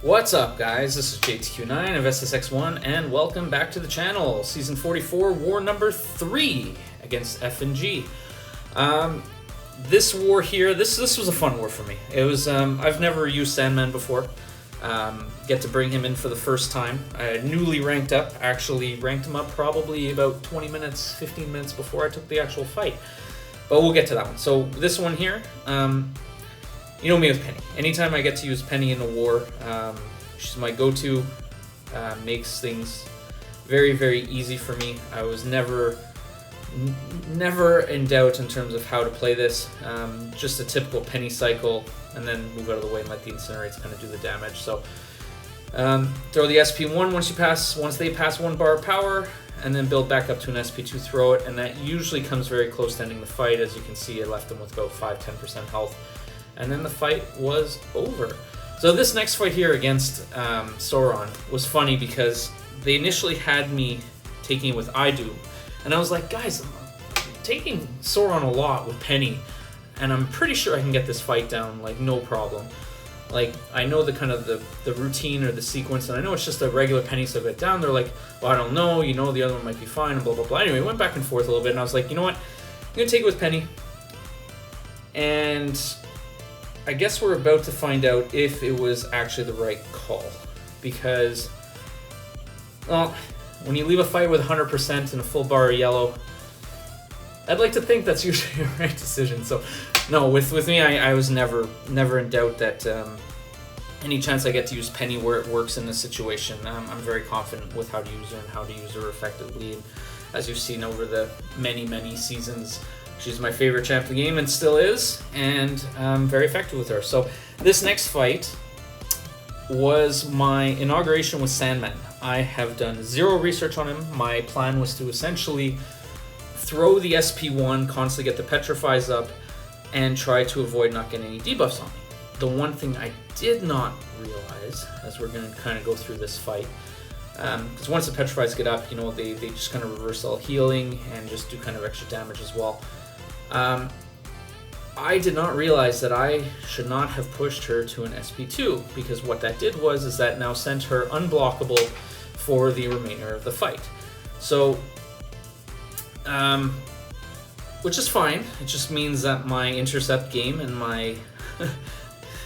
What's up, guys? This is JTQ9 of Ssx1, and welcome back to the channel. Season 44, war number 3 against F and G. This war here, this was a fun war for me. It was, I've never used Sandman before. Get to bring him in for the first time. I newly ranked up, actually ranked him up probably about 20 minutes, 15 minutes before I took the actual fight. But we'll get to that one. So this one here, you know me with Penny. Anytime I get to use Penny in a war, she's my go-to, makes things very, very easy for me. I was never in doubt in terms of how to play this. Just a typical Penny cycle, and then move out of the way and let the Incinerates kind of do the damage. So throw the SP1 once they pass 1 bar of power, and then build back up to an SP2, throw it, and that usually comes very close to ending the fight. As you can see, I left them with about 5-10% health. And then the fight was over. So this next fight here against Sauron was funny because they initially had me taking it with Idoom, and I was like, guys, I'm taking Sauron a lot with Penny, and I'm pretty sure I can get this fight down, like, no problem. Like, I know the kind of the routine or the sequence, and I know it's just a regular Penny, so I get down. They're like, well, I don't know, you know, the other one might be fine, and blah, blah, blah. Anyway, went back and forth a little bit, and I was like, you know what, I'm going to take it with Penny, and I guess we're about to find out if it was actually the right call, because, well, when you leave a fight with 100% and a full bar of yellow, I'd like to think that's usually a right decision. So, no, with me, I was never in doubt that any chance I get to use Penny where it works in this situation, I'm very confident with how to use her and how to use her effectively. And as you've seen over the many seasons, she's my favorite champ of the game and still is, and I'm very effective with her. So this next fight was my inauguration with Sandman. I have done 0 research on him. My plan was to essentially throw the SP1, constantly get the Petrifies up, and try to avoid not getting any debuffs on me. The one thing I did not realize, as we're going to kind of go through this fight, because once the Petrifies get up, you know, they just kind of reverse all healing and just do kind of extra damage as well. I did not realize that I should not have pushed her to an SP2, because what that did is that now sent her unblockable for the remainder of the fight. So, which is fine. It just means that my intercept game and my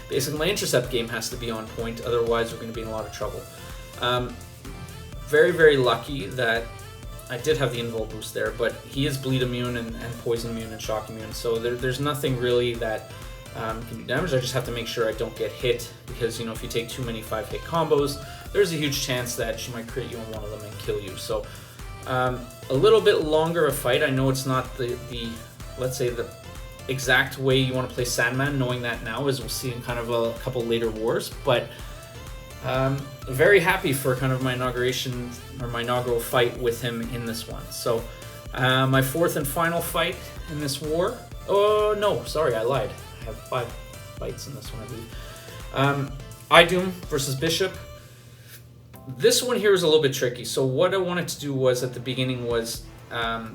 basically my intercept game has to be on point, otherwise we're going to be in a lot of trouble. Very lucky that I did have the invul boost there, but he is bleed immune and poison immune and shock immune, so there's nothing really that can do damage. I just have to make sure I don't get hit, because, you know, if you take too many 5-hit combos, there's a huge chance that she might crit you on one of them and kill you. So a little bit longer a fight. I know it's not the let's say the exact way you want to play Sandman, knowing that now, as we'll see in kind of a couple later wars, but very happy for kind of my inauguration, or my inaugural fight with him in this one. So my 4th and final fight in this war. Oh no, sorry, I lied. I have 5 fights in this one, I believe. Idoom versus Bishop. This one here is a little bit tricky. So what I wanted to do was, at the beginning, was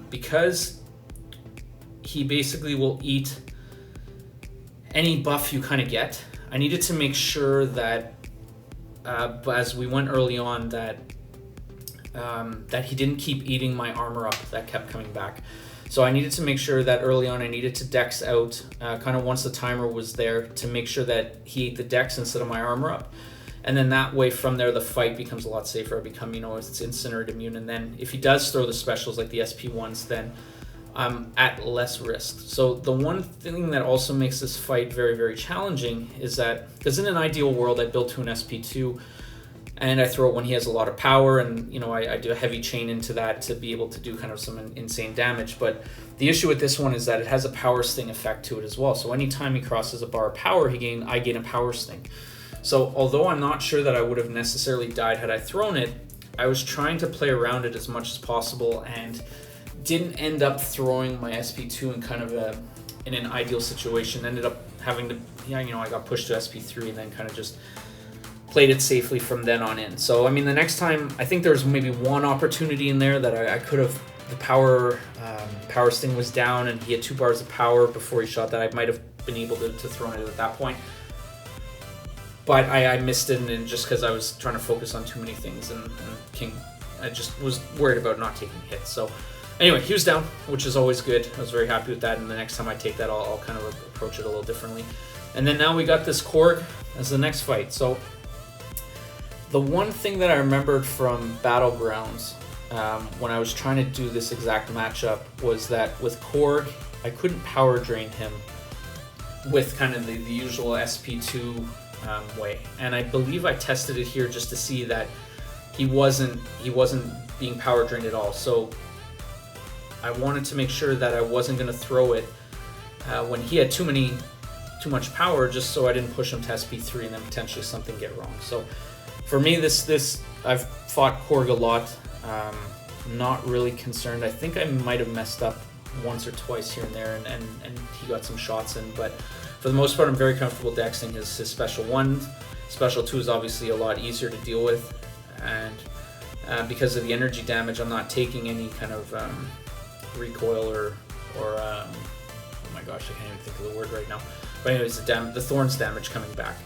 because he basically will eat any buff you kind of get, I needed to make sure that as we went early on, that that he didn't keep eating my armor up that kept coming back. So I needed to make sure that early on I needed to dex out, kind of once the timer was there, to make sure that he ate the dex instead of my armor up. And then that way, from there, the fight becomes a lot safer. I become, you know, it's Incinerate immune. And then if he does throw the specials like the SP1s, then I'm at less risk. So the one thing that also makes this fight very challenging is that, because in an ideal world, I build to an SP2, and I throw it when he has a lot of power, and, you know, I do a heavy chain into that to be able to do kind of some insane damage. But the issue with this one is that it has a power sting effect to it as well. So anytime he crosses a bar of power, I gain a power sting. So although I'm not sure that I would have necessarily died had I thrown it, I was trying to play around it as much as possible, and didn't end up throwing my SP2 in kind of in an ideal situation. Ended up having to, yeah, you know, I got pushed to SP3 and then kind of just played it safely from then on in. So, I mean, the next time, I think there was maybe one opportunity in there that I could have, the power sting was down and he had 2 bars of power before he shot that. I might have been able to throw it at that point. but I missed it, and just because I was trying to focus on too many things, and King, I just was worried about not taking hits. So anyway, he was down, which is always good. I was very happy with that, and the next time I take that, I'll kind of approach it a little differently. And then now we got this Korg as the next fight. So the one thing that I remembered from Battlegrounds when I was trying to do this exact matchup was that with Korg, I couldn't power drain him with kind of the usual SP2 way. And I believe I tested it here just to see that he wasn't being power drained at all. So I wanted to make sure that I wasn't going to throw it when he had too much power, just so I didn't push him to SP3 and then potentially something get wrong. So for me, this I've fought Korg a lot. Not really concerned. I think I might have messed up once or twice here and there, and he got some shots in, but for the most part, I'm very comfortable dexing his Special 1. Special 2 is obviously a lot easier to deal with, and because of the energy damage, I'm not taking any kind of recoil or oh my gosh, I can't even think of the word right now. But anyways, the thorns damage coming back.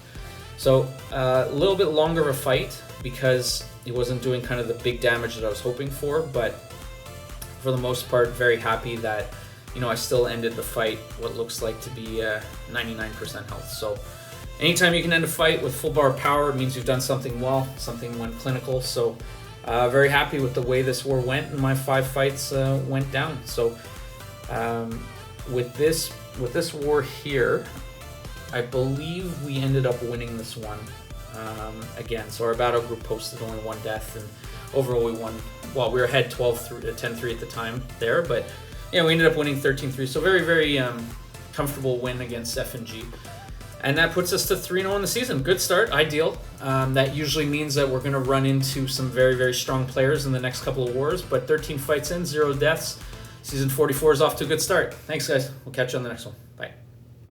So a little bit longer of a fight because he wasn't doing kind of the big damage that I was hoping for, but for the most part, very happy that, you know, I still ended the fight what looks like to be 99% health. So anytime you can end a fight with full bar of power, it means you've done something well, something went clinical. So very happy with the way this war went, and my 5 fights went down. So with this war here, I believe we ended up winning this one again. So our battle group posted only 1 death, and overall we won. Well, we were ahead 10-3 at the time there, but yeah, we ended up winning 13-3. So very, very comfortable win against F&G. And that puts us to 3-0 in the season. Good start, ideal. That usually means that we're going to run into some very, very strong players in the next couple of wars, but 13 fights in, 0 deaths. Season 44 is off to a good start. Thanks, guys. We'll catch you on the next one.